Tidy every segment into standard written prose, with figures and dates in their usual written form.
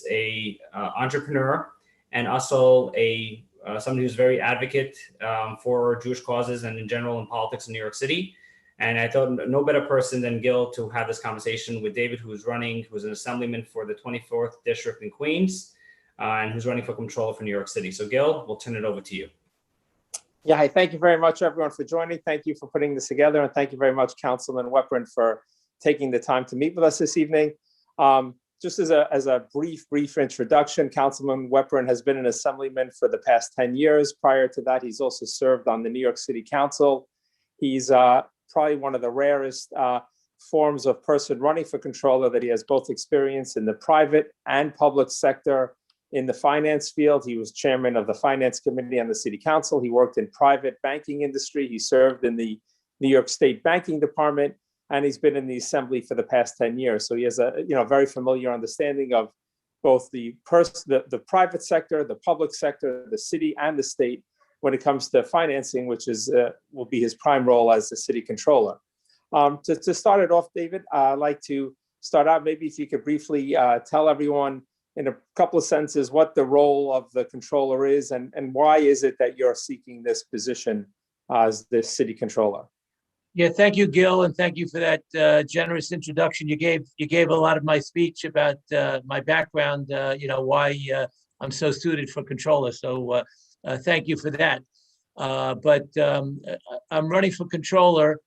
a entrepreneur and also a somebody who's very advocate for Jewish causes and in general in politics in New York City. And I thought no better person than Gil to have this conversation with David, who's an assemblyman for the 24th District in Queens, and who's running for Comptroller for New York City. So Gil, we'll turn it over to you. Yeah, hi, thank you very much, everyone, for joining. Thank you for putting this together. And thank you very much, Councilman Weprin, for taking the time to meet with us this evening. Just as a brief introduction, Councilman Weprin has been an assemblyman for the past 10 years. Prior to that, he's also served on the New York City Council. He's probably one of the rarest forms of person running for Comptroller that he has both experience in the private and public sector. In the finance field, he was chairman of the Finance Committee on the City Council. He worked in private banking industry. He served in the New York State Banking Department, and he's been in the Assembly for the past 10 years. So he has a very familiar understanding of both the private sector, the public sector, the city, and the state when it comes to financing, which will be his prime role as the City Comptroller. To start it off, David, I'd like to start out, maybe if you could briefly tell everyone in a couple of sentences what the role of the Comptroller is and why is it that you're seeking this position as the City Comptroller? Yeah, thank you, Gil, and thank you for that generous introduction. You gave a lot of my speech about my background, why I'm so suited for Comptroller. So thank you for that. But I'm running for Comptroller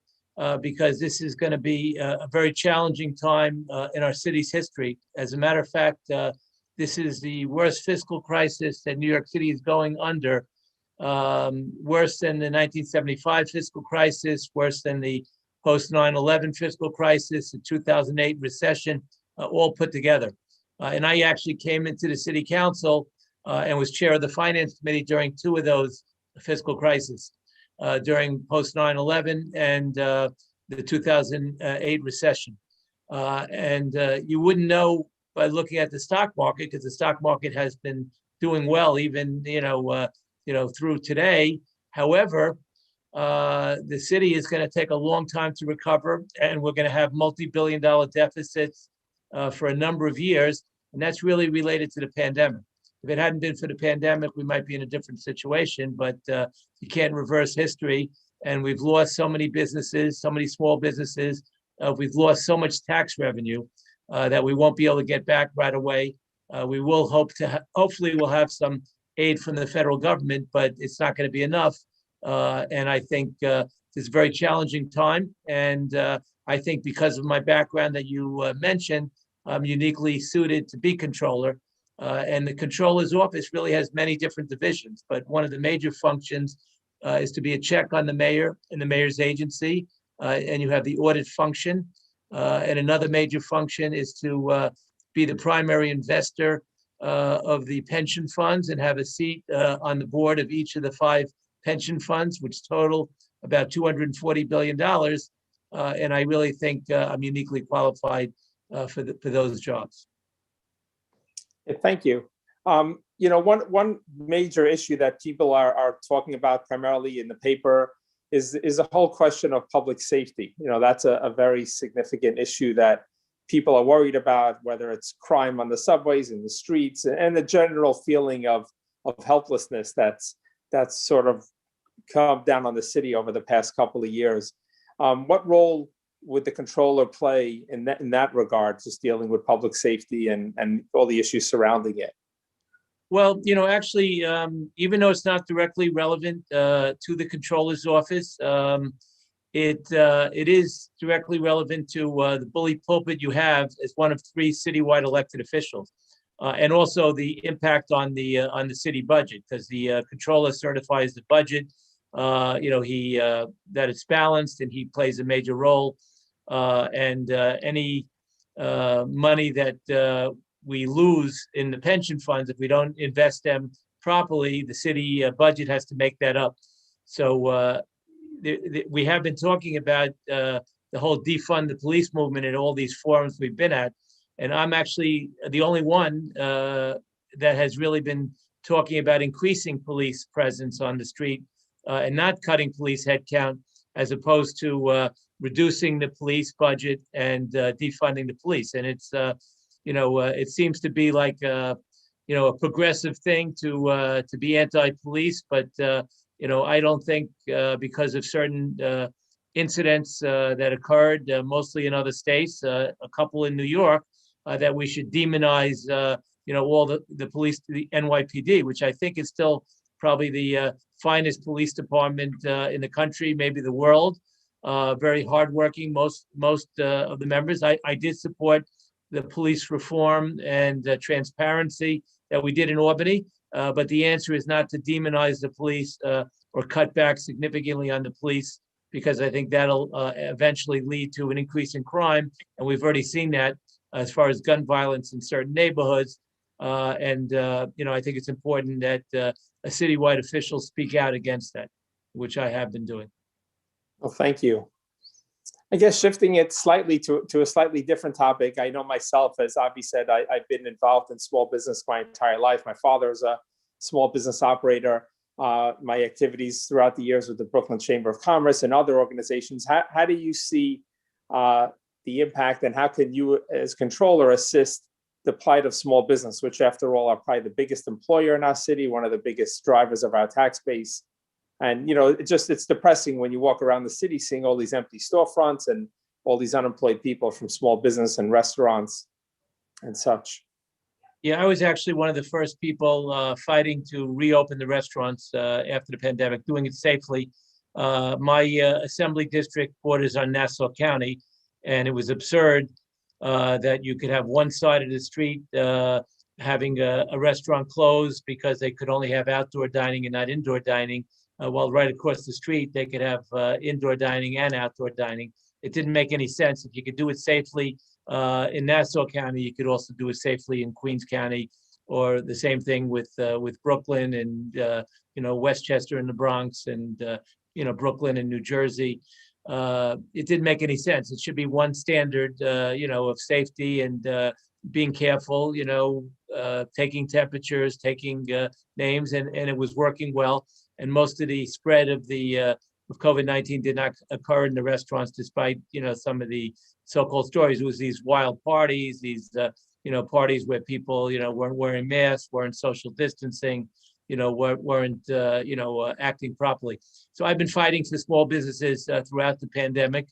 because this is going to be a very challenging time in our city's history. As a matter of fact, this is the worst fiscal crisis that New York City is going under, worse than the 1975 fiscal crisis, worse than the post 9/11 fiscal crisis, the 2008 recession, all put together. And I actually came into the City Council and was chair of the Finance Committee during two of those fiscal crises, during post 9/11 and the 2008 recession. And you wouldn't know by looking at the stock market, because the stock market has been doing well even through today. However, the city is going to take a long time to recover, and we're going to have multi-billion-dollar deficits for a number of years, and that's really related to the pandemic. If it hadn't been for the pandemic, we might be in a different situation, but you can't reverse history, and we've lost so many businesses, so many small businesses. We've lost so much tax revenue that we won't be able to get back right away. We will hopefully we'll have some aid from the federal government, but it's not going to be enough. And I think it's a very challenging time. And I think because of my background that you mentioned, I'm uniquely suited to be Comptroller. And the Comptroller's office really has many different divisions, but one of the major functions is to be a check on the mayor and the mayor's agency. And you have the audit function. And another major function is to be the primary investor of the pension funds and have a seat on the board of each of the 5 pension funds, which total about $240 billion. And I really think I'm uniquely qualified for those jobs. Thank you. One major issue that people are talking about primarily in the paper is the whole question of public safety. That's a very significant issue that people are worried about, whether it's crime on the subways, in the streets, and the general feeling of helplessness that's sort of come down on the city over the past couple of years. What role would the Comptroller play in that regard, just dealing with public safety and all the issues surrounding it? Well, actually, even though it's not directly relevant to the Comptroller's office, it is directly relevant to the bully pulpit you have as one of 3 citywide elected officials, and also the impact on the city budget, because the Comptroller certifies the budget. That it's balanced, and he plays a major role. And any money that we lose in the pension funds, if we don't invest them properly, the city budget has to make that up. So we have been talking about the whole defund the police movement in all these forums we've been at. And I'm actually the only one that has really been talking about increasing police presence on the street and not cutting police headcount, as opposed to reducing the police budget and defunding the police. And it's it seems to be like a progressive thing to be anti-police, but I don't think because of certain incidents that occurred, mostly in other states, a couple in New York, that we should demonize, all the police, the NYPD, which I think is still probably the finest police department in the country, maybe the world. Very hardworking, most of the members. I did support the police reform and transparency that we did in Albany, but the answer is not to demonize the police or cut back significantly on the police, because I think that'll eventually lead to an increase in crime, and we've already seen that as far as gun violence in certain neighborhoods. I think it's important that a citywide official speak out against that, which I have been doing. Well, thank you. I guess shifting it slightly to a slightly different topic. I know myself, as Avi said, I've been involved in small business my entire life. My father is a small business operator. My activities throughout the years with the Brooklyn Chamber of Commerce and other organizations. How do you see the impact, and how can you as controller assist the plight of small business, which after all are probably the biggest employer in our city, one of the biggest drivers of our tax base? And it's depressing when you walk around the city seeing all these empty storefronts and all these unemployed people from small business and restaurants and such. Yeah, I was actually one of the first people fighting to reopen the restaurants after the pandemic, doing it safely. My assembly district borders on Nassau County, and it was absurd that you could have one side of the street having a restaurant closed because they could only have outdoor dining and not indoor dining, while right across the street they could have indoor dining and outdoor dining. It didn't make any sense. If you could do it safely in Nassau County, you could also do it safely in Queens County, or the same thing with Brooklyn and Westchester in the Bronx, and Brooklyn and New Jersey. It didn't make any sense. It should be one standard, of safety and being careful, taking temperatures, taking names, and it was working well. And most of the spread of COVID-19 did not occur in the restaurants, despite some of the so-called stories. It was these wild parties, these parties where people weren't wearing masks, weren't social distancing, weren't acting properly. So I've been fighting for small businesses throughout the pandemic.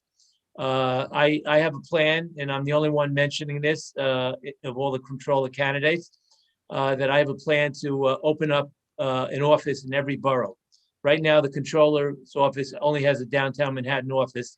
I have a plan, and I'm the only one mentioning this of all the Comptroller candidates, that I have a plan to open up an office in every borough. Right now, the Comptroller's office only has a downtown Manhattan office.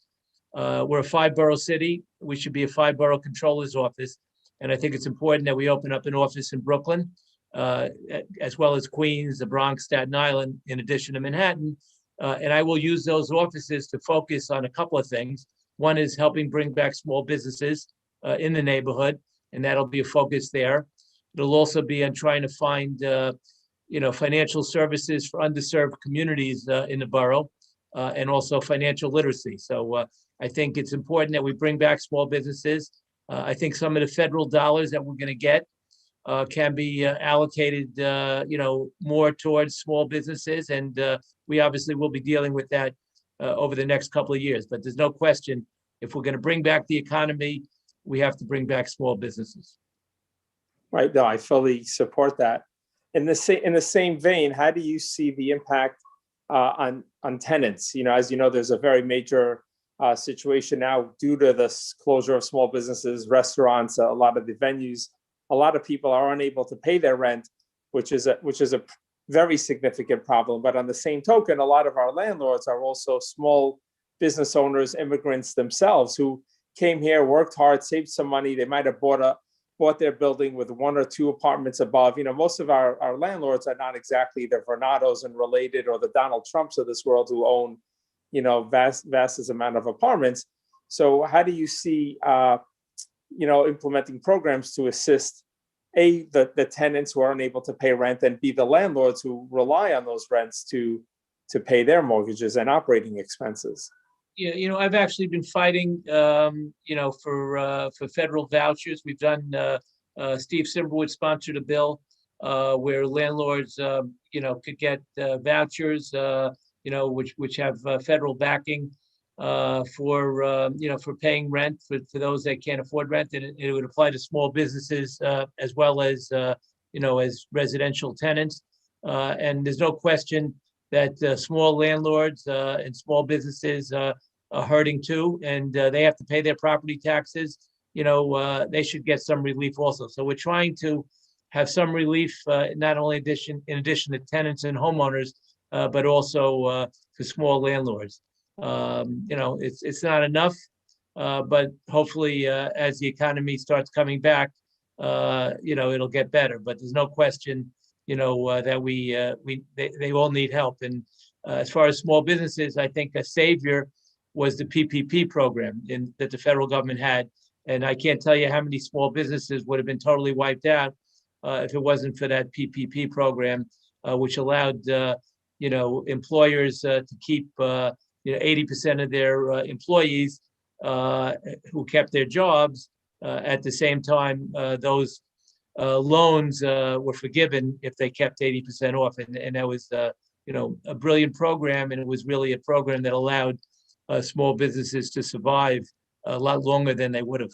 We're a 5-borough city. We should be a 5-borough Comptroller's office. And I think it's important that we open up an office in Brooklyn, as well as Queens, the Bronx, Staten Island, in addition to Manhattan. And I will use those offices to focus on a couple of things. One is helping bring back small businesses in the neighborhood, and that'll be a focus there. It'll also be on trying to find financial services for underserved communities in the borough, and also financial literacy. So I think it's important that we bring back small businesses. I think some of the federal dollars that we're going to get can be allocated, more towards small businesses, and we obviously will be dealing with that over the next couple of years. But there's no question, if we're going to bring back the economy, we have to bring back small businesses. Right. No, I fully support that. In the same vein, how do you see the impact on tenants? As you know, there's a very major situation now due to the closure of small businesses, restaurants, a lot of the venues. A lot of people are unable to pay their rent, which is a very significant problem. But on the same token, a lot of our landlords are also small business owners, immigrants themselves, who came here, worked hard, saved some money. They might have bought their building with 1 or 2 apartments above. Most of our landlords are not exactly the Vernados and related, or the Donald Trumps of this world, who own vast amount of apartments. So how do you see implementing programs to assist the tenants who are unable to pay rent, and B, the landlords who rely on those rents to pay their mortgages and operating expenses? Yeah, I've actually been fighting, for federal vouchers. We've done, Steve Simberwood sponsored a bill where landlords, could get vouchers, which have federal backing. for paying rent for those that can't afford rent, and it would apply to small businesses as well as as residential tenants. And there's no question that small landlords and small businesses are hurting too, and they have to pay their property taxes. They should get some relief also. So we're trying to have some relief, not only in addition to tenants and homeowners, but also for small landlords. It's not enough, but hopefully, as the economy starts coming back, it'll get better. But there's no question, that they all need help. And as far as small businesses, I think a savior was the PPP program that the federal government had. And I can't tell you how many small businesses would have been totally wiped out if it wasn't for that PPP program, which allowed employers to keep 80% of their employees who kept their jobs. At the same time, those loans were forgiven if they kept 80% off, and that was a brilliant program, and it was really a program that allowed small businesses to survive a lot longer than they would have.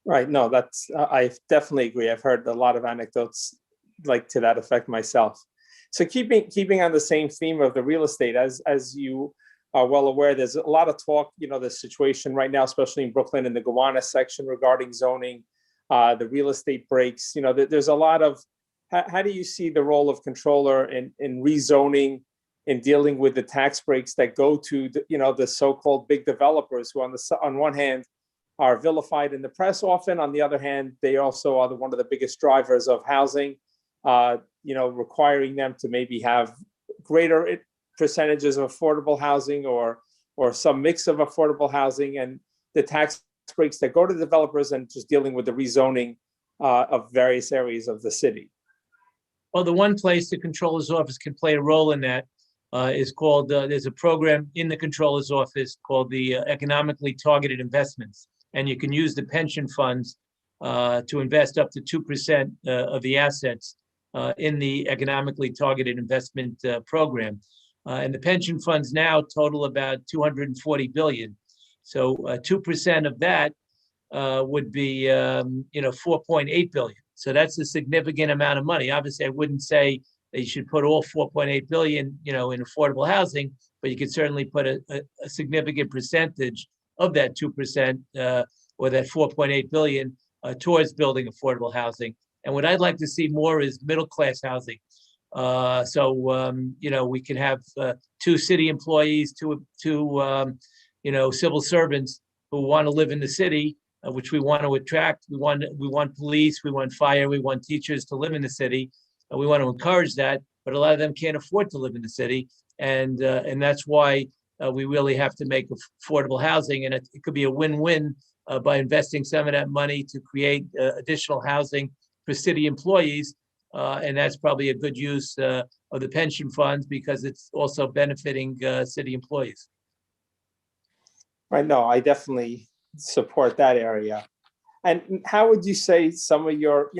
Right. No, I definitely agree. I've heard a lot of anecdotes like to that effect myself. So keeping on the same theme of the real estate, as you are well aware, there's a lot of talk, the situation right now, especially in Brooklyn in the Gowanus section regarding zoning, the real estate breaks. There's a lot of, how do you see the role of controller in rezoning, in dealing with the tax breaks that go to the so-called big developers who on one hand are vilified in the press often, on the other hand, they also are one of the biggest drivers of housing, requiring them to maybe have greater percentages of affordable housing or some mix of affordable housing, and the tax breaks that go to developers, and just dealing with the rezoning of various areas of the city. Well, the one place the controller's office can play a role in that is called, there's a program in the controller's office called the economically targeted investments. And you can use the pension funds to invest up to 2% of the assets in the economically targeted investment program. And the pension funds now total about $240 billion. So 2% of that would be, $4.8 billion. So that's a significant amount of money. Obviously, I wouldn't say that you should put all $4.8 billion, in affordable housing, but you could certainly put a significant percentage of that 2% or that $4.8 billion towards building affordable housing. And what I'd like to see more is middle-class housing. We can have 2 city employees, two civil servants who want to live in the city, which we want to attract. We want police, we want fire, we want teachers to live in the city. We want to encourage that, but a lot of them can't afford to live in the city, and that's why we really have to make affordable housing, and it could be a win-win by investing some of that money to create additional housing for city employees, and that's probably a good use of the pension funds because it's also benefiting city employees. Right. No, I definitely support that area. And how would you say some of your,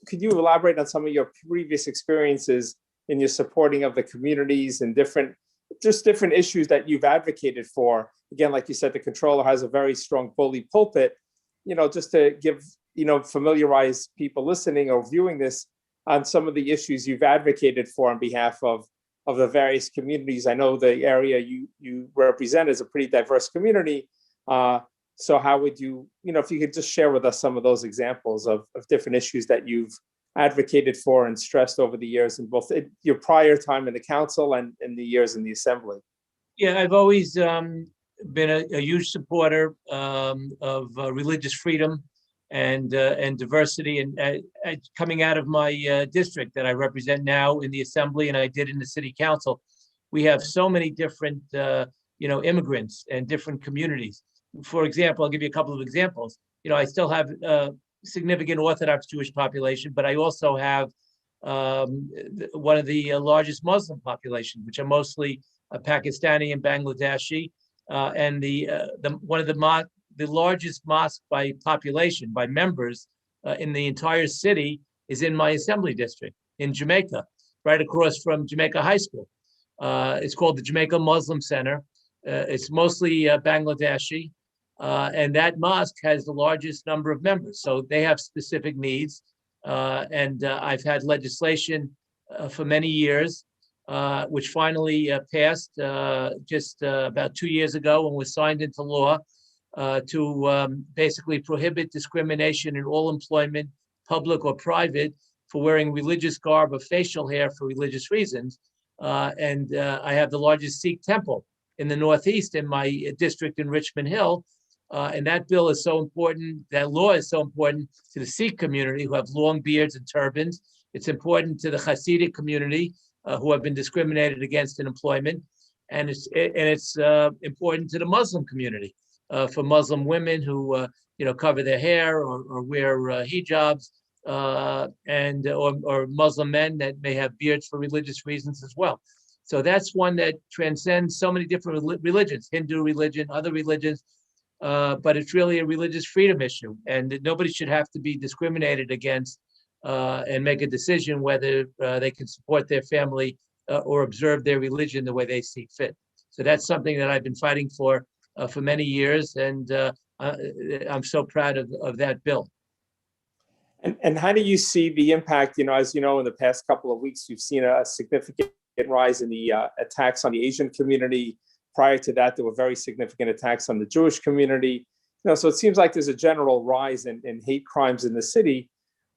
could you elaborate on some of your previous experiences in your supporting of the communities and different issues that you've advocated for? Again, like you said, the controller has a very strong bully pulpit, just to give, familiarize people listening or viewing this on some of the issues you've advocated for on behalf of the various communities. I know the area you represent is a pretty diverse community. So how would you, if you could just share with us some of those examples of different issues that you've advocated for and stressed over the years in both your prior time in the council and in the years in the assembly? Yeah, I've always been a huge supporter of religious freedom and diversity, and coming out of my district that I represent now in the assembly and I did in the city council, we have so many different immigrants and different communities. For example, I'll give you a couple of examples. I still have a significant Orthodox Jewish population, but I also have one of the largest Muslim populations, which are mostly Pakistani and Bangladeshi, and one of the largest mosque by population, by members in the entire city is in my assembly district in Jamaica, right across from Jamaica High School. It's called the Jamaica Muslim Center. It's mostly Bangladeshi, and that mosque has the largest number of members. So they have specific needs. And I've had legislation for many years, which finally passed just about 2 years ago and was signed into law to basically prohibit discrimination in all employment, public or private, for wearing religious garb or facial hair for religious reasons. And I have the largest Sikh temple in the Northeast in my district in Richmond Hill. And that bill is so important, that law is so important to the Sikh community who have long beards and turbans. It's important to the Hasidic community who have been discriminated against in employment. And it's important to the Muslim community for Muslim women who cover their hair or wear hijabs, or Muslim men that may have beards for religious reasons as well. So that's one that transcends so many different religions, Hindu religion, other religions, but it's really a religious freedom issue, and nobody should have to be discriminated against and make a decision whether they can support their family or observe their religion the way they see fit. So that's something that I've been fighting for many years, and I'm so proud of that bill. And how do you see the impact? As you know, in the past couple of weeks, we've seen a significant rise in the attacks on the Asian community. Prior to that, there were very significant attacks on the Jewish community. So it seems like there's a general rise in hate crimes in the city.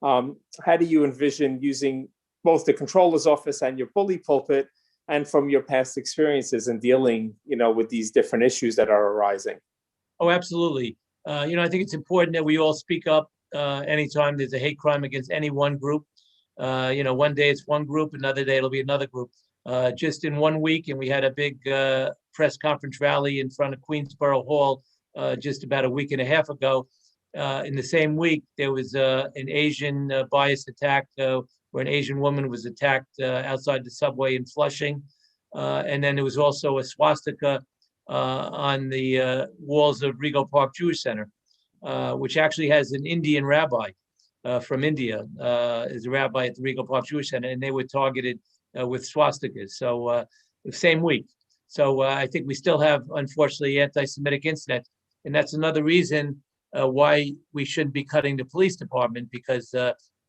How do you envision using both the Comptroller's office and your bully pulpit, and from your past experiences in dealing, with these different issues that are arising? Oh, absolutely. I think it's important that we all speak up anytime there's a hate crime against any one group. One day it's one group, another day it'll be another group. Just in 1 week, and we had a big press conference rally in front of Queensborough Hall just about a week and a half ago. In the same week, there was an Asian bias attack where an Asian woman was attacked outside the subway in Flushing. And then there was also a swastika on the walls of Rego Park Jewish Center, which actually has an Indian rabbi from India, is a rabbi at the Rego Park Jewish Center, and they were targeted with swastikas. So the same week. So I think we still have, unfortunately, anti-Semitic incidents. And that's another reason why we shouldn't be cutting the police department, because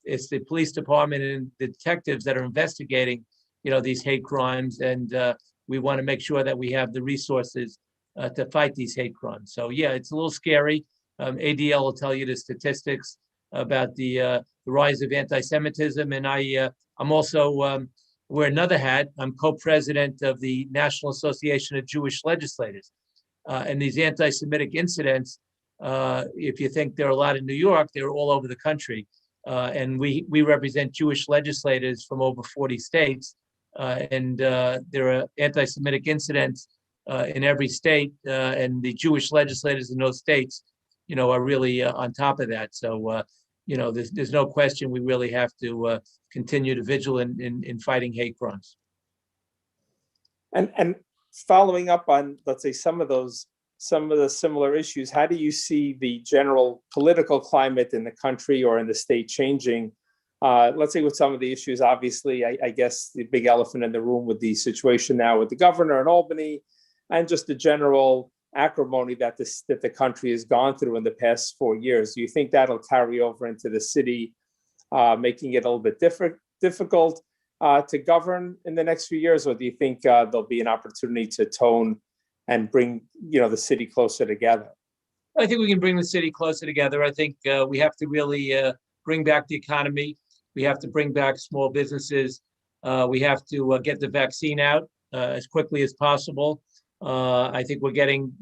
it's the police department and the detectives that are investigating, these hate crimes. And we want to make sure that we have the resources to fight these hate crimes. So yeah, it's a little scary. ADL will tell you the statistics about the rise of anti-Semitism. And I'm also wear another hat. I'm co-president of the National Association of Jewish Legislators. And these anti-Semitic incidents, if you think there are a lot in New York, they're all over the country. And we represent Jewish legislators from over 40 states. And there are anti-Semitic incidents in every state. And the Jewish legislators in those states, are really on top of that. So, there's no question we really have to continue to vigilant in fighting hate crimes. And following up on, let's say, some of the similar issues, how do you see the general political climate in the country or in the state changing? Let's say with some of the issues, obviously, I guess the big elephant in the room with the situation now with the governor in Albany, and just the general acrimony that the country has gone through in the past 4 years. Do you think that'll carry over into the city, making it a little bit difficult to govern in the next few years? Or do you think there'll be an opportunity to tone and bring the city closer together? I think we can bring the city closer together. I think we have to really bring back the economy. We have to bring back small businesses. We have to get the vaccine out as quickly as possible. I think we're getting,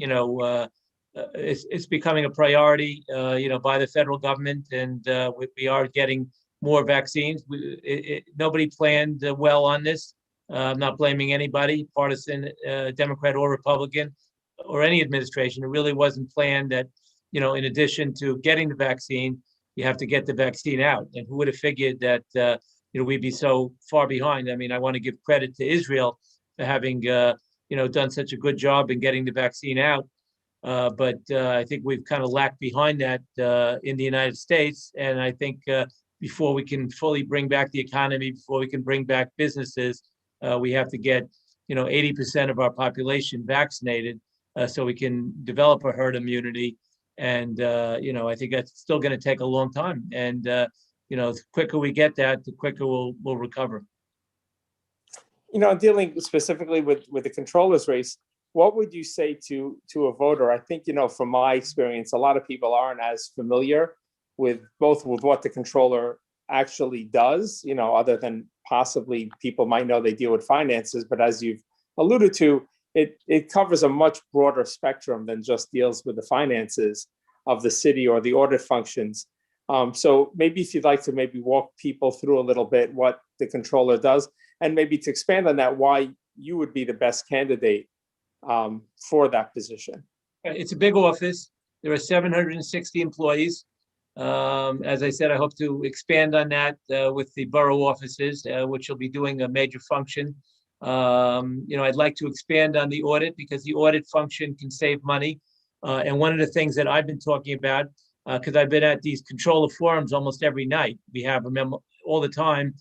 it's becoming a priority, by the federal government, and we are getting more vaccines. Nobody planned well on this. I'm not blaming anybody, partisan, Democrat or Republican, or any administration. It really wasn't planned that, in addition to getting the vaccine, you have to get the vaccine out. And who would have figured that, we'd be so far behind? I mean, I want to give credit to Israel for having, done such a good job in getting the vaccine out. But I think we've kind of lagged behind that in the United States. And I think before we can fully bring back the economy, before we can bring back businesses, we have to get, 80% of our population vaccinated, so we can develop a herd immunity. And I think that's still going to take a long time. And the quicker we get that, the quicker we'll recover. Dealing specifically with the controller's race, what would you say to a voter? I think, from my experience, a lot of people aren't as familiar with what the controller actually does, other than possibly people might know they deal with finances. But as you've alluded to, it covers a much broader spectrum than just deals with the finances of the city or the audit functions. So maybe if you'd like to maybe walk people through a little bit what the controller does, and maybe to expand on that, why you would be the best candidate for that position. It's a big office. There are 760 employees. As I said, I hope to expand on that with the borough offices, which will be doing a major function. I'd like to expand on the audit because the audit function can save money. And one of the things that I've been talking about, because I've been at these controller forums almost every night, we have them all the time.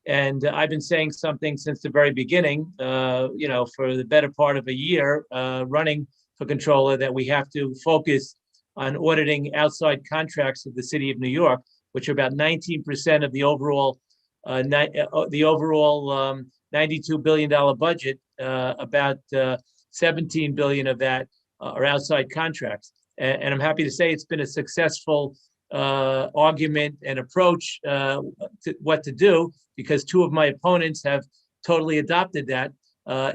And I've been saying something since the very beginning, for the better part of a year, running for controller, that we have to focus on auditing outside contracts of the city of New York, which are about 19% of the overall $92 billion budget. About 17 billion of that are outside contracts. And I'm happy to say it's been a successful argument and approach to what to do, because two of my opponents have totally adopted that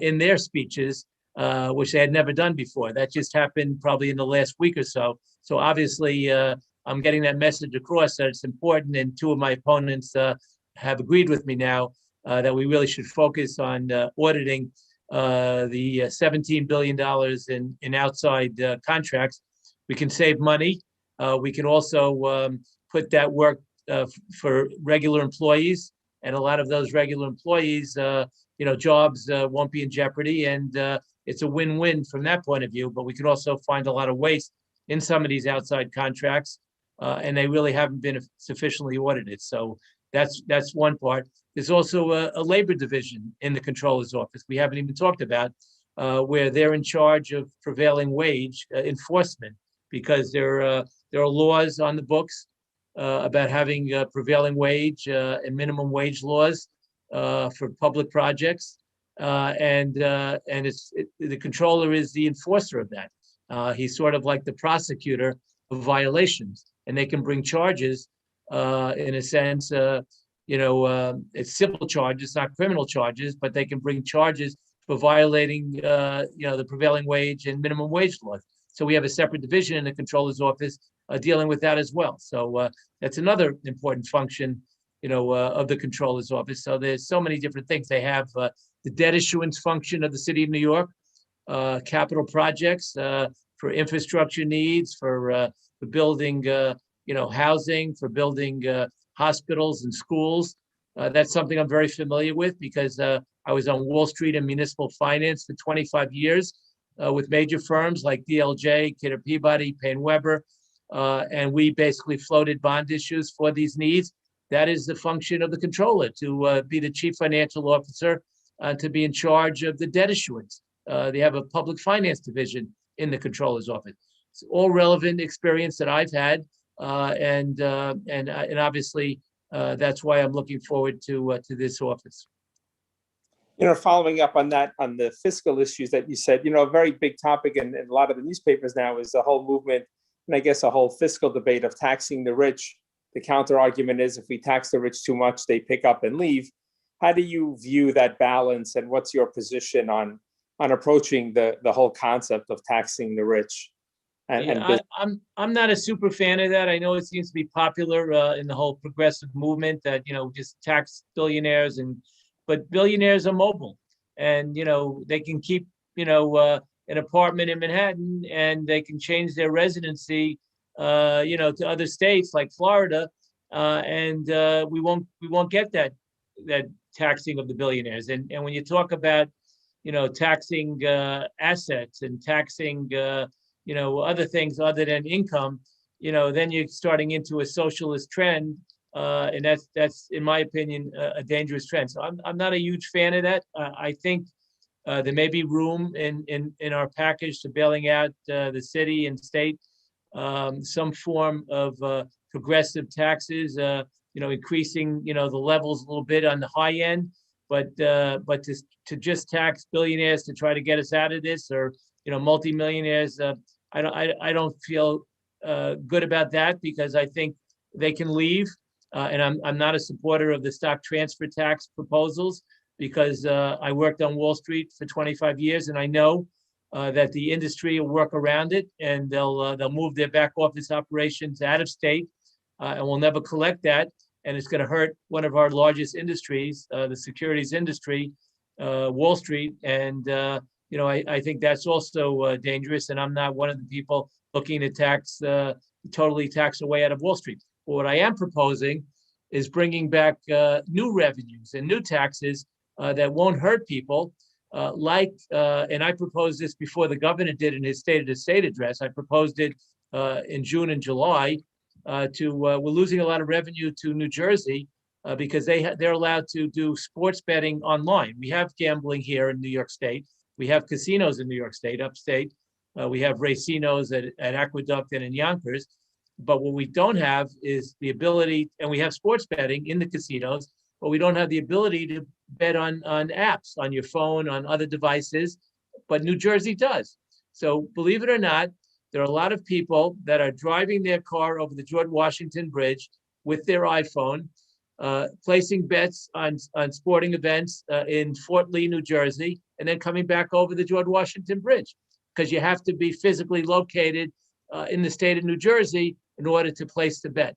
in their speeches, which they had never done before. That just happened probably in the last week or so. So obviously, I'm getting that message across that it's important, and two of my opponents have agreed with me now that we really should focus on auditing the $17 billion in outside contracts. We can save money. We can also put that work for regular employees, and a lot of those regular employees, jobs won't be in jeopardy, and it's a win-win from that point of view. But we can also find a lot of waste in some of these outside contracts, and they really haven't been sufficiently audited. So that's one part. There's also a labor division in the controller's office we haven't even talked about, where they're in charge of prevailing wage enforcement, because there are laws on the books about having prevailing wage and minimum wage laws for public projects, and the controller is the enforcer of that. He's sort of like the prosecutor of violations, and they can bring charges in a sense. It's civil charges, not criminal charges, but they can bring charges for violating the prevailing wage and minimum wage laws. So we have a separate division in the controller's office dealing with that as well. So that's another important function, of the controller's office. So there's so many different things. They have the debt issuance function of the city of New York, capital projects for infrastructure needs, for building, housing, for building hospitals and schools. That's something I'm very familiar with, because I was on Wall Street in municipal finance for 25 years with major firms like DLJ, Kidder Peabody, Payne Weber, and we basically floated bond issues for these needs. That is the function of the controller, to be the chief financial officer, to be in charge of the debt issuance. They have a public finance division in the controller's office. It's all relevant experience that I've had, and obviously that's why I'm looking forward to this office. Following up on that, on the fiscal issues that you said, a very big topic in a lot of the newspapers now is the whole movement, and I guess a whole fiscal debate of taxing the rich. The counter argument is, if we tax the rich too much, they pick up and leave. How do you view that balance, and what's your position on approaching the whole concept of taxing the rich? I'm not a super fan of that. I know it seems to be popular in the whole progressive movement that just tax billionaires, but billionaires are mobile, and they can keep an apartment in Manhattan, and they can change their residency to other states like Florida, and we won't get that taxing of the billionaires. And when you talk about taxing assets and taxing other things other than income, then you're starting into a socialist trend And that's in my opinion a dangerous trend. So I'm not a huge fan of that. I think there may be room in our package to bailing out the city and state, some form of progressive taxes, increasing, the levels a little bit on the high end, but to just tax billionaires to try to get us out of this, or, multimillionaires, I don't feel good about that, because I think they can leave. And I'm not a supporter of the stock transfer tax proposals, because I worked on Wall Street for 25 years, and I know that the industry will work around it, and they'll move their back office operations out of state, and we'll never collect that, and it's going to hurt one of our largest industries, the securities industry, Wall Street, and I think that's also dangerous, and I'm not one of the people looking to totally tax away out of Wall Street. But what I am proposing is bringing back new revenues and new taxes that won't hurt people. And I proposed this before the governor did in his State of the State address. I proposed it in June and July. We're losing a lot of revenue to New Jersey because they're allowed to do sports betting online. We have gambling here in New York State. We have casinos in New York State, upstate. We have racinos at Aqueduct and in Yonkers. But what we don't have is the ability, and we have sports betting in the casinos, but we don't have the ability to bet on apps, on your phone, on other devices, but New Jersey does. So believe it or not, there are a lot of people that are driving their car over the George Washington Bridge with their iPhone, placing bets on sporting events in Fort Lee, New Jersey, and then coming back over the George Washington Bridge, because you have to be physically located in the state of New Jersey in order to place the bet,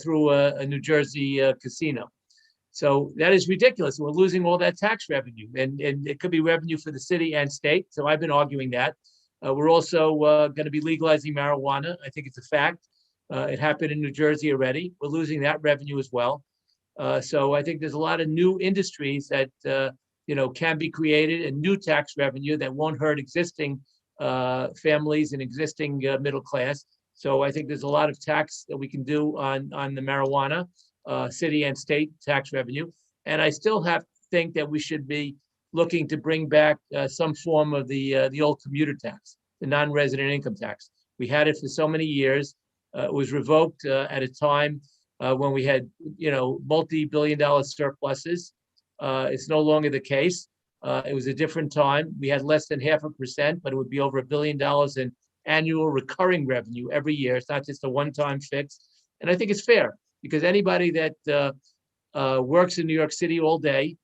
through a New Jersey casino. So that is ridiculous. We're losing all that tax revenue, and it could be revenue for the city and state. So I've been arguing that. We're also going to be legalizing marijuana. I think it's a fact. It happened in New Jersey already. We're losing that revenue as well. So I think there's a lot of new industries that can be created, and new tax revenue that won't hurt existing families and existing middle class. So I think there's a lot of tax that we can do on the marijuana, city and state tax revenue. And I still think that we should be looking to bring back some form of the old commuter tax, the non-resident income tax. We had it for so many years. It was revoked at a time when we had, multi-billion-dollar surpluses. It's no longer the case. It was a different time. We had less than 0.5%, but it would be over $1 billion in annual recurring revenue every year. It's not just a one-time fix. And I think it's fair, because anybody that works in New York City all day,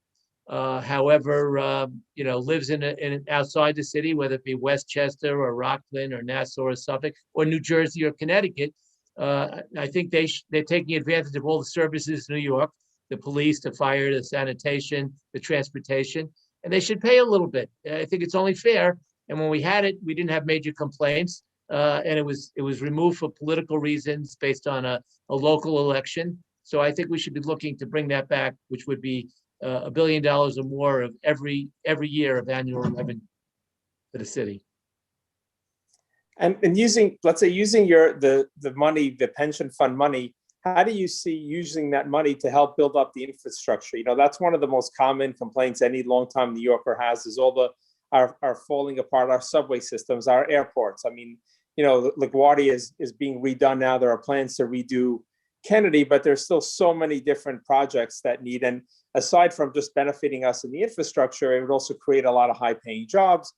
however, lives in outside the city, whether it be Westchester or Rockland or Nassau or Suffolk or New Jersey or Connecticut, I think they're taking advantage of all the services in New York, the police, the fire, the sanitation, the transportation, and they should pay a little bit. I think it's only fair. And when we had it, we didn't have major complaints, and it was removed for political reasons based on a local election. So I think we should be looking to bring that back, which would be $1 billion or more of every year of annual revenue for the city. And using the money, the pension fund money, how do you see using that money to help build up the infrastructure? That's one of the most common complaints any longtime New Yorker has, is all our falling apart, our subway systems, our airports. I mean, LaGuardia is being redone now. There are plans to redo Kennedy, but there's still so many different projects that need. And aside from just benefiting us in the infrastructure, it would also create a lot of high-paying jobs,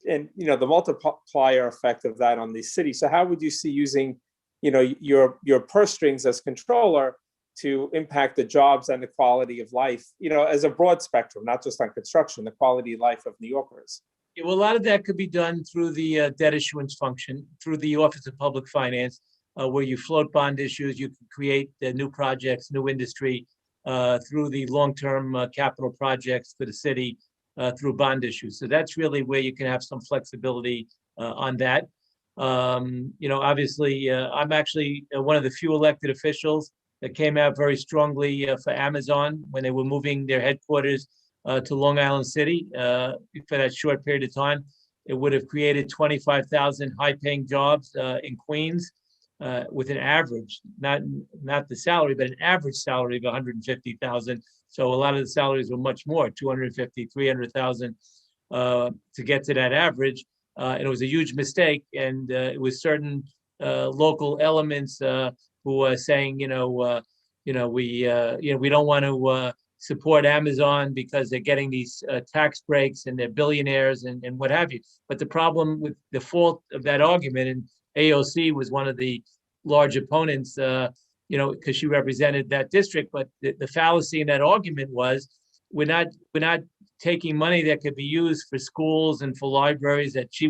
and the multiplier effect of that on the city. So how would you see using, your purse strings as controller to impact the jobs and the quality of life, as a broad spectrum, not just on construction, the quality of life of New Yorkers? Yeah, well, a lot of that could be done through the debt issuance function, through the Office of Public Finance, where you float bond issues. You can create new projects, new industry through the long-term capital projects for the city through bond issues. So that's really where you can have some flexibility on that. Obviously, I'm actually one of the few elected officials that came out very strongly for Amazon when they were moving their headquarters to Long Island City for that short period of time. It would have created 25,000 high-paying jobs in Queens. with an average, not the salary, but an average salary of 150,000. So a lot of the salaries were much more, 250, 300,000 to get to that average. And it was a huge mistake. And it was certain local elements who were saying, we don't want to support Amazon because they're getting these tax breaks and they're billionaires and what have you. But the problem with the fault of that argument, and AOC was one of the large opponents, because she represented that district. But the fallacy in that argument was, we're not taking money that could be used for schools and for libraries. As she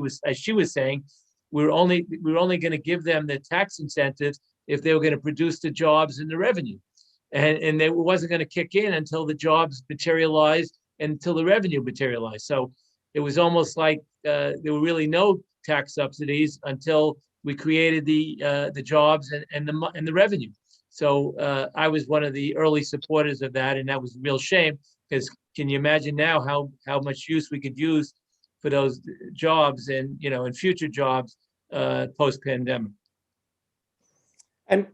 was saying, we're only going to give them the tax incentives if they were going to produce the jobs and the revenue. And it wasn't going to kick in until the jobs materialized and until the revenue materialized. So it was almost like there were really no tax subsidies until we created the jobs and the revenue. So I was one of the early supporters of that, and that was a real shame, because can you imagine now how much use we could use for those jobs and and future jobs post-pandemic. And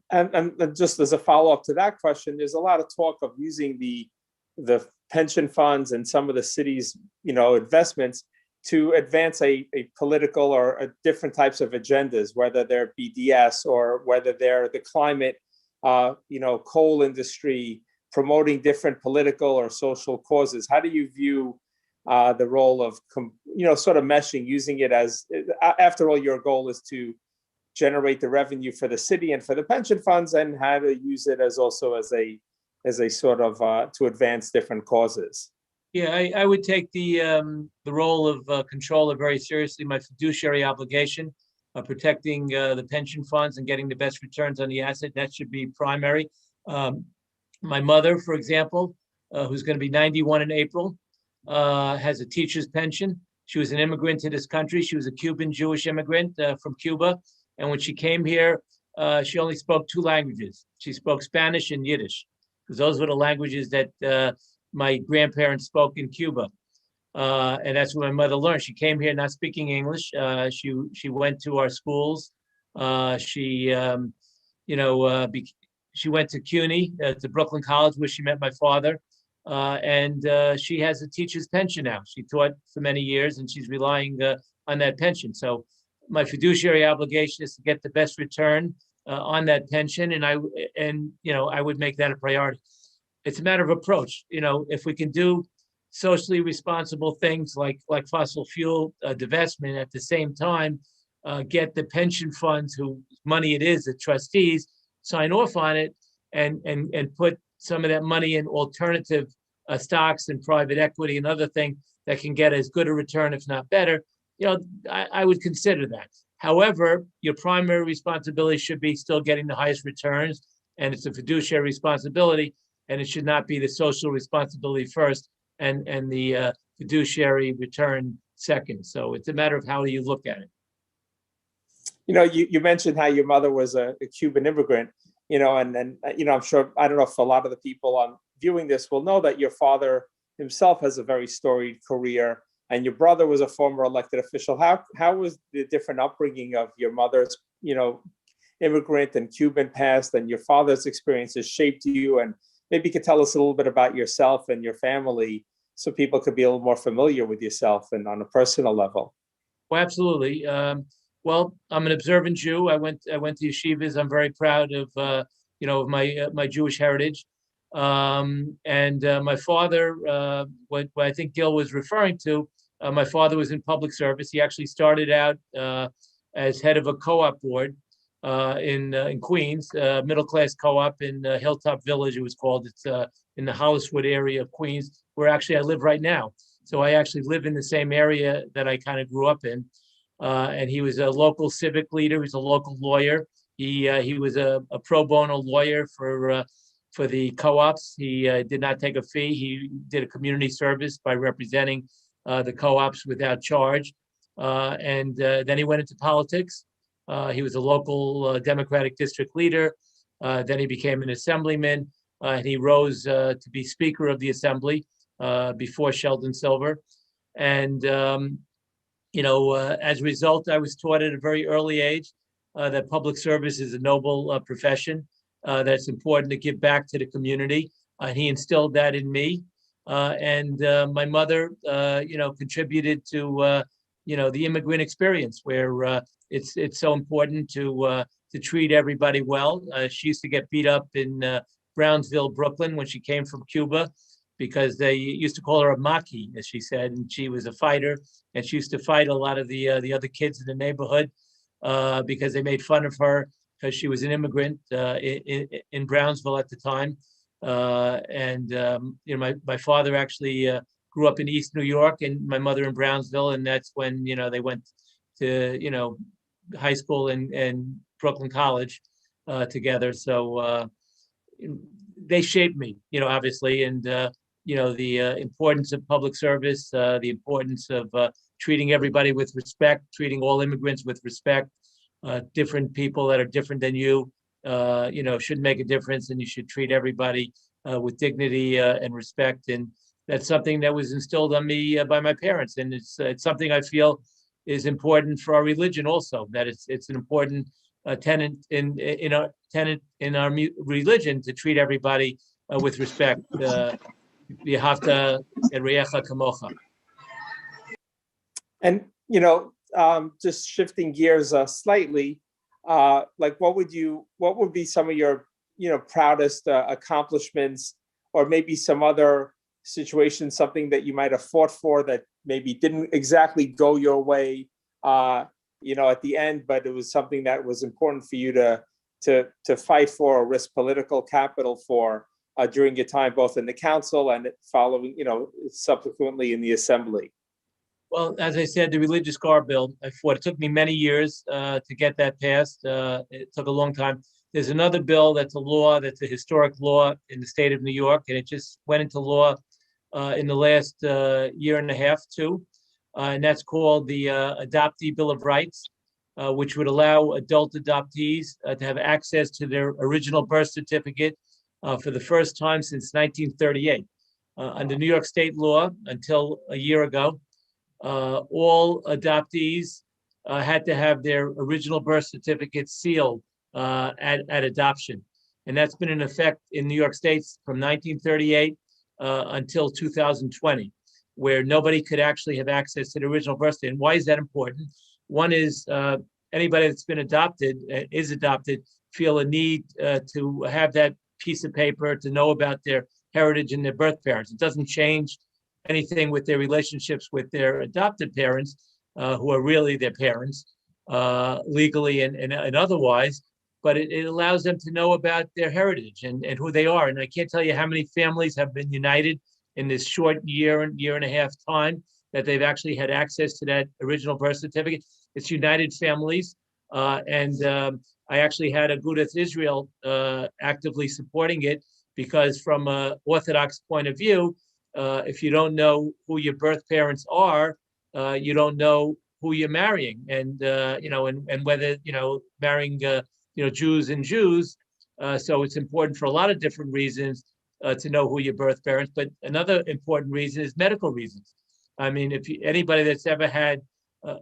just as a follow-up to that question, there's a lot of talk of using the pension funds and some of the city's investments to advance a political or different types of agendas, whether they're BDS or whether they're the climate, coal industry, promoting different political or social causes. How do you view the role of sort of meshing, using it as, after all, your goal is to generate the revenue for the city and for the pension funds, and how to use it as a sort of to advance different causes? Yeah, I would take the role of controller very seriously. My fiduciary obligation of protecting the pension funds and getting the best returns on the asset, that should be primary. My mother, for example, who's going to be 91 in April, has a teacher's pension. She was an immigrant to this country. She was a Cuban Jewish immigrant from Cuba. And when she came here, she only spoke 2 languages. She spoke Spanish and Yiddish, because those were the languages that my grandparents spoke in Cuba. And that's what my mother learned. She came here not speaking English. She went to our schools. She went to CUNY, to Brooklyn College, where she met my father. And she has a teacher's pension now. She taught for many years, and she's relying on that pension. So my fiduciary obligation is to get the best return on that pension, and I would make that a priority. It's a matter of approach. If we can do socially responsible things like fossil fuel divestment, at the same time get the pension funds, whose money it is, the trustees, sign off on it, and put some of that money in alternative stocks and private equity and other things that can get as good a return, if not better, I would consider that. However, your primary responsibility should be still getting the highest returns, and it's a fiduciary responsibility, and it should not be the social responsibility first and the fiduciary return second. So it's a matter of how you look at it. You mentioned how your mother was a Cuban immigrant, and I'm sure, I don't know if a lot of the people viewing this will know that your father himself has a very storied career, and your brother was a former elected official. How was the different upbringing of your mother's, immigrant and Cuban past, and your father's experiences shaped you? And maybe you could tell us a little bit about yourself and your family, so people could be a little more familiar with yourself and on a personal level. Well, absolutely. Well, I'm an observant Jew. I went to yeshivas. I'm very proud of my Jewish heritage. And my father, what I think Gil was referring to, my father was in public service. He actually started out as head of a co-op board in Queens, middle-class co-op in Hilltop Village, it was called. It's in the Holliswood area of Queens, where actually I live right now. So I actually live in the same area that I kind of grew up in. And he was a local civic leader. He was a local lawyer. He was a pro bono lawyer for the co-ops. He did not take a fee. He did a community service by representing the co-ops without charge. And then he went into politics. He was a local Democratic district leader. Then he became an assemblyman. And he rose to be Speaker of the Assembly before Sheldon Silver. And as a result, I was taught at a very early age that public service is a noble profession, that it's important to give back to the community. He instilled that in me. And my mother, contributed to, the immigrant experience where it's so important to treat everybody well. She used to get beat up in Brownsville, Brooklyn, when she came from Cuba, because they used to call her a maki, as she said, and she was a fighter, and she used to fight a lot of the other kids in the neighborhood because they made fun of her because she was an immigrant in Brownsville at the time. My father actually grew up in East New York, and my mother in Brownsville, and that's when they went to high school and Brooklyn College together. So they shaped me, obviously, and the importance of public service, the importance of treating everybody with respect, treating all immigrants with respect. Different people that are different than you, should make a difference, and you should treat everybody with dignity and respect. And that's something that was instilled on me by my parents, and it's something I feel is important for our religion also. That it's an important tenet in our religion to treat everybody with respect. V'ahavta et re'echa kamocha. And just shifting gears slightly, like what would be some of your proudest accomplishments, or maybe some other situation, something that you might have fought for that maybe didn't exactly go your way, at the end, but it was something that was important for you to fight for or risk political capital for during your time, both in the council and following, subsequently in the assembly? Well, as I said, the religious garb bill, I fought. It took me many years to get that passed. It took a long time. There's another bill that's a law, that's a historic law in the state of New York, and it just went into law in the last year and a half, too. And that's called the Adoptee Bill of Rights, which would allow adult adoptees to have access to their original birth certificate for the first time since 1938. Under New York state law, until a year ago, all adoptees had to have their original birth certificate sealed at adoption. And that's been in effect in New York State from 1938 until 2020, where nobody could actually have access to the original birth certificate. And why is that important? One is anybody that's been adopted, is adopted, feel a need to have that piece of paper to know about their heritage and their birth parents. It doesn't change anything with their relationships with their adopted parents, who are really their parents, legally and otherwise, but it allows them to know about their heritage and who they are. And I can't tell you how many families have been united in this short year and a half time that they've actually had access to that original birth certificate. It's united families. I actually had Agudath Israel actively supporting it, because from an Orthodox point of view, if you don't know who your birth parents are, you don't know who you're marrying, and whether marrying Jews and Jews. So it's important for a lot of different reasons to know who your birth parents. But another important reason is medical reasons. I mean, anybody that's ever had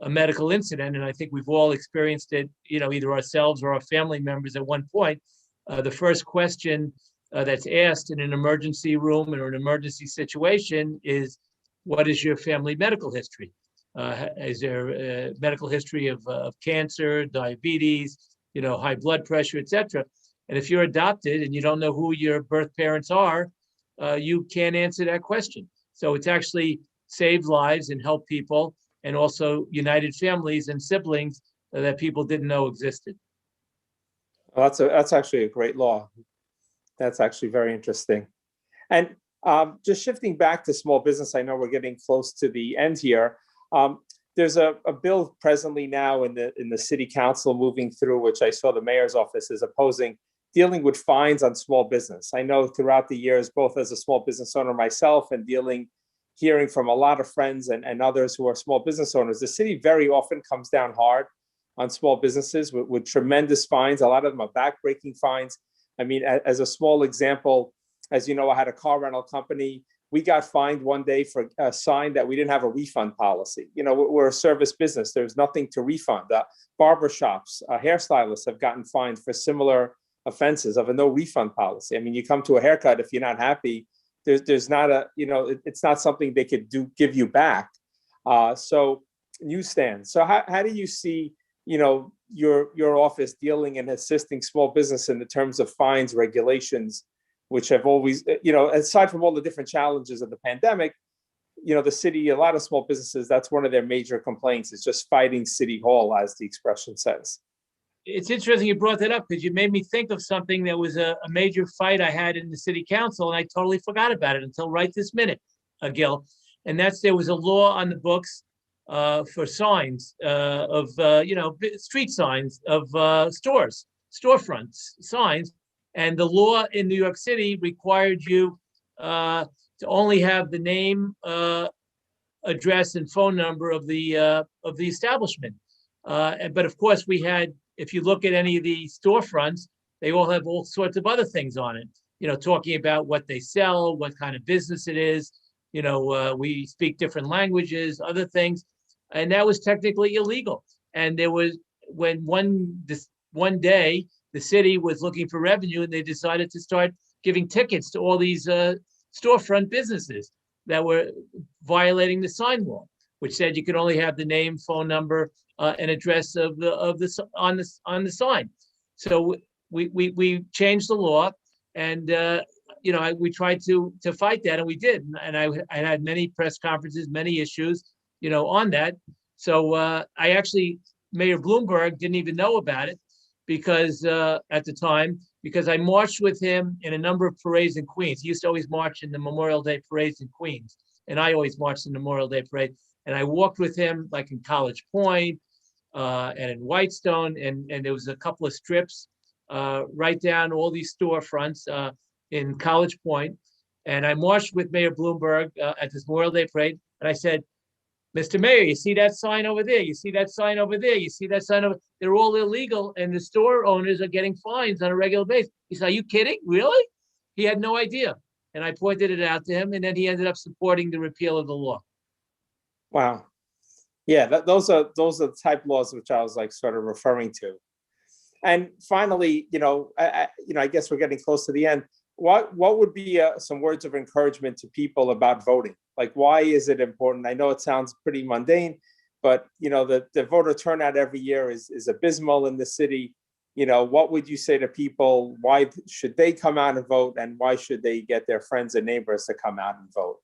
a medical incident, and I think we've all experienced it, either ourselves or our family members at one point, the first question that's asked in an emergency room or an emergency situation is, what is your family medical history? Is there a medical history of cancer, diabetes, high blood pressure, etc.? And if you're adopted and you don't know who your birth parents are, you can't answer that question. So it's actually saved lives and helped people, and also united families and siblings that people didn't know existed. Well, that's actually a great law. That's actually very interesting. And just shifting back to small business, I know we're getting close to the end here. There's a bill presently now in the city council moving through, which I saw the mayor's office is opposing, dealing with fines on small business. I know throughout the years, both as a small business owner myself and hearing from a lot of friends and others who are small business owners, the city very often comes down hard on small businesses with tremendous fines. A lot of them are backbreaking fines. I mean, as a small example, as you know, I had a car rental company. we got fined one day for a sign that we didn't have a refund policy. You know, we're a service business. There's nothing to refund. Barbershops, hairstylists have gotten fined for similar offenses of a no refund policy. I mean, you come to a haircut, if you're not happy, there's not a, you know, it's not something they could give you back. So newsstands. So how do you see, you know, your office dealing and assisting small business in the terms of fines, regulations, which have always, you know, aside from all the different challenges of the pandemic, you know, the city, a lot of small businesses, that's one of their major complaints, is just fighting City Hall, as the expression says. It's interesting you brought that up, because you made me think of something that was a major fight I had in the city council, and I totally forgot about it until right this minute, Gil. And that's, there was a law on the books for signs of, you know, street signs of stores, storefronts, signs. And the law in New York City required you to only have the name, address, and phone number of the establishment. But of course, we had, if you look at any of the storefronts, they all have all sorts of other things on it. You know, talking about what they sell, what kind of business it is. You know, we speak different languages, other things, and that was technically illegal. And there was, when one day the city was looking for revenue, and they decided to start giving tickets to all these storefront businesses that were violating the sign law, which said you could only have the name, phone number, and address of the on the sign. So we changed the law, and you know, we tried to fight that, and we did. And I had many press conferences, many issues, you know, on that. So I actually, Mayor Bloomberg didn't even know about it, because at the time, because I marched with him in a number of parades in Queens. He used to always march in the Memorial Day parades in Queens, and I always marched in the Memorial Day parade. And I walked with him, like in College Point and in Whitestone, and there was a couple of strips right down all these storefronts in College Point. And I marched with Mayor Bloomberg at this Memorial Day parade, and I said, Mr. Mayor, you see that sign over there? You see that sign over there? You see that sign over? They're all illegal, and the store owners are getting fines on a regular basis. He said, are you kidding? Really? He had no idea. And I pointed it out to him, and then he ended up supporting the repeal of the law. Wow. Yeah, those are the type laws which I was like sort of referring to. And finally, you know, I guess we're getting close to the end. What would be some words of encouragement to people about voting? Like, why is it important? I know it sounds pretty mundane, but you know, the voter turnout every year is abysmal in the city. You know, what would you say to people? Why should they come out and vote, and why should they get their friends and neighbors to come out and vote?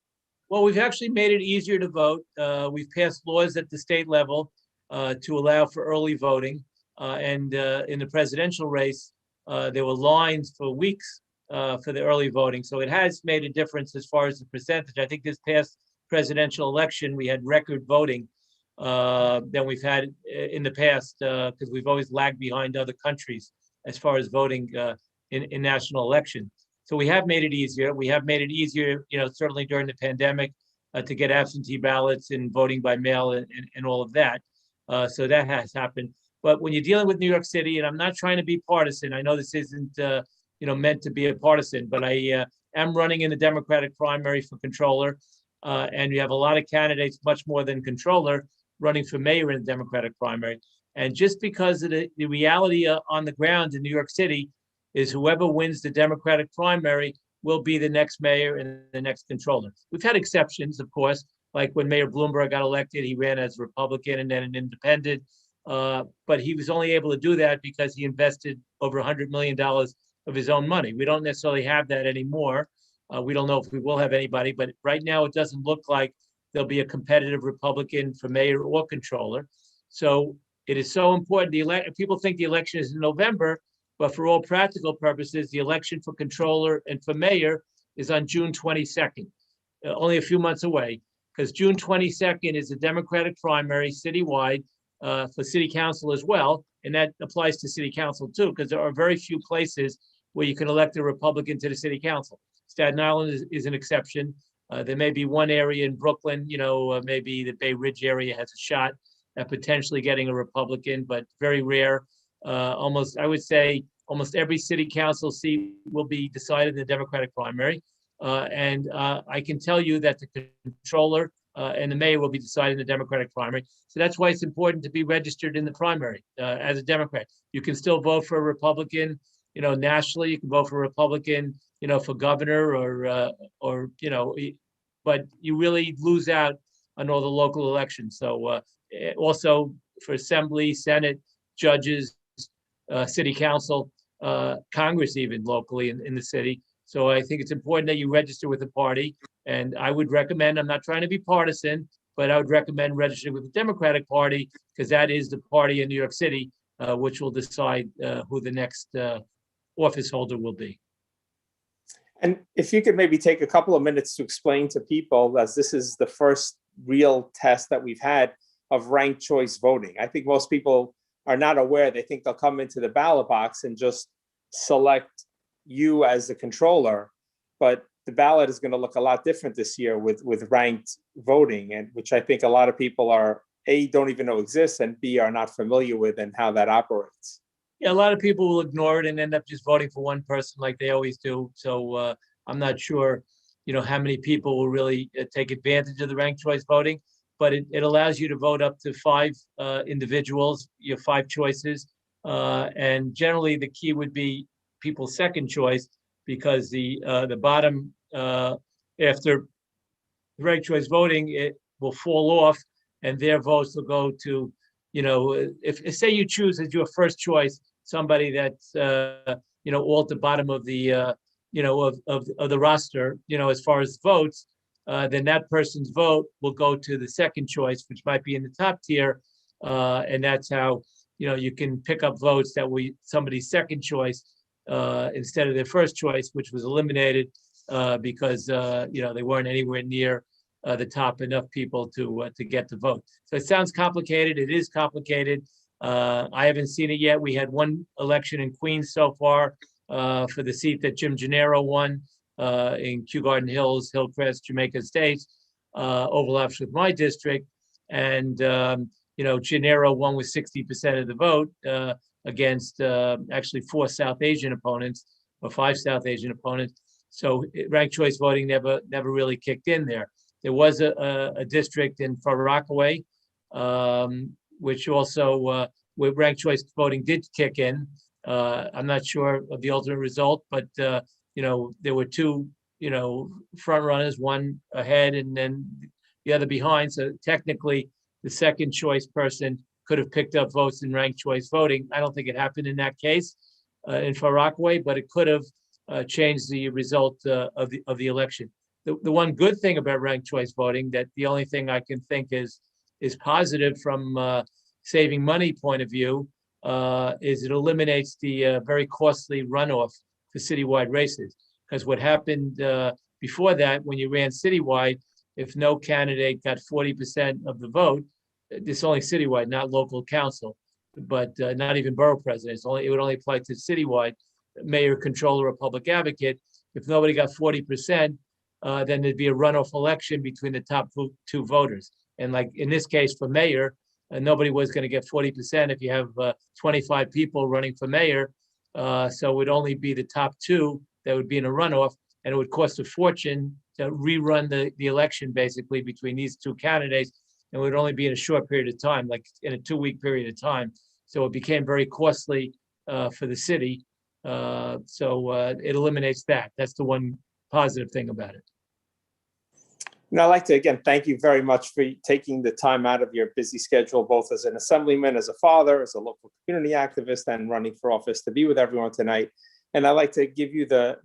Well, we've actually made it easier to vote. We've passed laws at the state level to allow for early voting. And in the presidential race, there were lines for weeks for the early voting. So it has made a difference as far as the percentage. I think this past presidential election, we had record voting than we've had in the past, because we've always lagged behind other countries as far as voting in national elections. So we have made it easier. We have made it easier, you know, certainly during the pandemic, to get absentee ballots and voting by mail and all of that. So that has happened. But when you're dealing with New York City, and I'm not trying to be partisan, I know this isn't you know, meant to be a partisan, but I am running in the Democratic primary for controller, and you have a lot of candidates, much more than controller, running for mayor in the Democratic primary. And just because of the reality on the ground in New York City is whoever wins the Democratic primary will be the next mayor and the next controller. We've had exceptions, of course, like when Mayor Bloomberg got elected, he ran as a Republican and then an independent, but he was only able to do that because he invested over $100 million of his own money. We don't necessarily have that anymore. We don't know if we will have anybody, but right now it doesn't look like there'll be a competitive Republican for mayor or controller. So it is so important. People think the election is in November, but for all practical purposes, the election for controller and for mayor is on June 22nd, only a few months away, because June 22nd is a Democratic primary citywide for city council as well. And that applies to city council too, because there are very few places where you can elect a Republican to the city council. Staten Island is an exception. There may be one area in Brooklyn, you know, maybe the Bay Ridge area has a shot at potentially getting a Republican, but very rare. I would say almost every city council seat will be decided in the Democratic primary. And I can tell you that the controller and the mayor will be deciding the Democratic primary. So that's why it's important to be registered in the primary as a Democrat. You can still vote for a Republican, nationally. You can vote for a Republican, for governor or but you really lose out on all the local elections. So also for assembly, Senate, judges, city council, Congress, even locally in the city. So I think it's important that you register with the party. And I would recommend, I'm not trying to be partisan, but I would recommend registering with the Democratic Party because that is the party in New York City, which will decide who the next office holder will be. And if you could maybe take a couple of minutes to explain to people, as this is the first real test that we've had of ranked choice voting. I think most people are not aware. They think they'll come into the ballot box and just select you as the controller, but the ballot is going to look a lot different this year with ranked voting, and which I think a lot of people are A, don't even know exists, and B, are not familiar with and how that operates. Yeah, a lot of people will ignore it and end up just voting for one person like they always do. So I'm not sure, how many people will really take advantage of the ranked choice voting, but it allows you to vote up to 5 individuals, you have 5 choices. And generally the key would be people's second choice, because the bottom after ranked choice voting, it will fall off and their votes will go to, if say you choose as your first choice somebody that's all at the bottom of the of the roster, as far as votes, then that person's vote will go to the second choice, which might be in the top tier, and that's how you can pick up votes that were somebody's second choice instead of their first choice, which was eliminated because they weren't anywhere near the top enough people to get the vote. So it sounds complicated. It is complicated. I haven't seen it yet. We had one election in Queens so far for the seat that Jim Gennaro won in Kew Garden Hills, Hillcrest, Jamaica Estates, overlaps with my district. And, Gennaro won with 60% of the vote against actually 4 South Asian opponents or 5 South Asian opponents. So ranked choice voting never really kicked in there. There was a district in Far Rockaway, which also where ranked choice voting did kick in. I'm not sure of the ultimate result, but there were 2 front runners, one ahead and then the other behind. So technically, the second choice person could have picked up votes in ranked choice voting. I don't think it happened in that case in Far Rockaway, but it could have changed the result of the election. The one good thing about ranked choice voting, that the only thing I can think is positive from saving money point of view, is it eliminates the very costly runoff for citywide races. Because what happened before that, when you ran citywide, if no candidate got 40% of the vote, it's only citywide, not local council, but not even borough presidents. It would only apply to citywide, mayor, controller, or public advocate. If nobody got 40%, then there'd be a runoff election between the top 2 voters. And like in this case for mayor, nobody was going to get 40% if you have 25 people running for mayor. So it would only be the top 2 that would be in a runoff, and it would cost a fortune to rerun the election basically between these 2 candidates. And it would only be in a short period of time, like in a 2-week period of time. So it became very costly for the city. So it eliminates that. That's the one positive thing about it. And I'd like to, again, thank you very much for taking the time out of your busy schedule, both as an assemblyman, as a father, as a local community activist, and running for office, to be with everyone tonight. And I'd like to give you the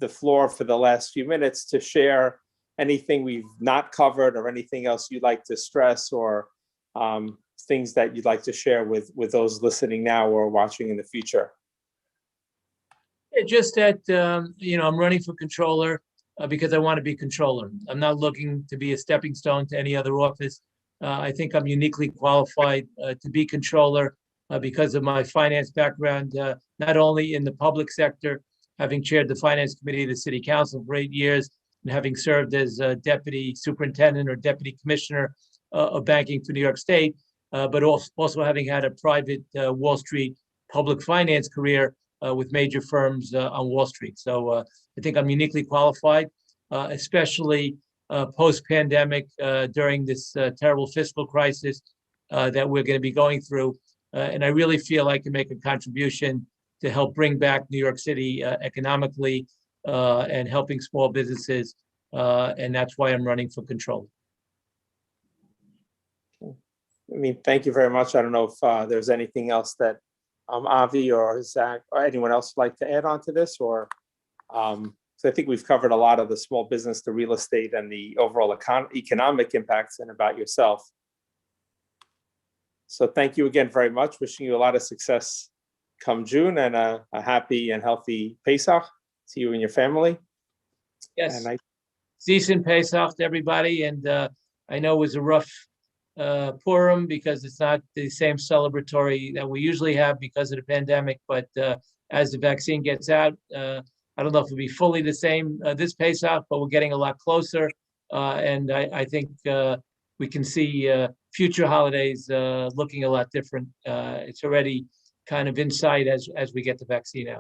floor for the last few minutes to share anything we've not covered or anything else you'd like to stress, or things that you'd like to share with those listening now or watching in the future. Just that, I'm running for controller because I want to be controller. I'm not looking to be a stepping stone to any other office. I think I'm uniquely qualified to be controller because of my finance background, not only in the public sector, having chaired the finance committee of the city council for 8 years, and having served as deputy superintendent or deputy commissioner of banking for New York State, but also having had a private Wall Street public finance career with major firms on Wall Street. So I think I'm uniquely qualified. especially post-pandemic during this terrible fiscal crisis that we're going to be going through. And I really feel I can make a contribution to help bring back New York City economically and helping small businesses. And that's why I'm running for control. I mean, thank you very much. I don't know if there's anything else that Avi or Zach or anyone else would like to add on to this, or so I think we've covered a lot of the small business, the real estate, and the overall economic impacts, and about yourself. So thank you again very much. Wishing you a lot of success come June, and a happy and healthy Pesach to you and your family. Yes. And Decent Pesach to everybody. And I know it was a rough Purim because it's not the same celebratory that we usually have because of the pandemic. But as the vaccine gets out, I don't know if it'll be fully the same this Pesach, but we're getting a lot closer. And I think we can see future holidays looking a lot different. It's already kind of in sight as we get the vaccine out.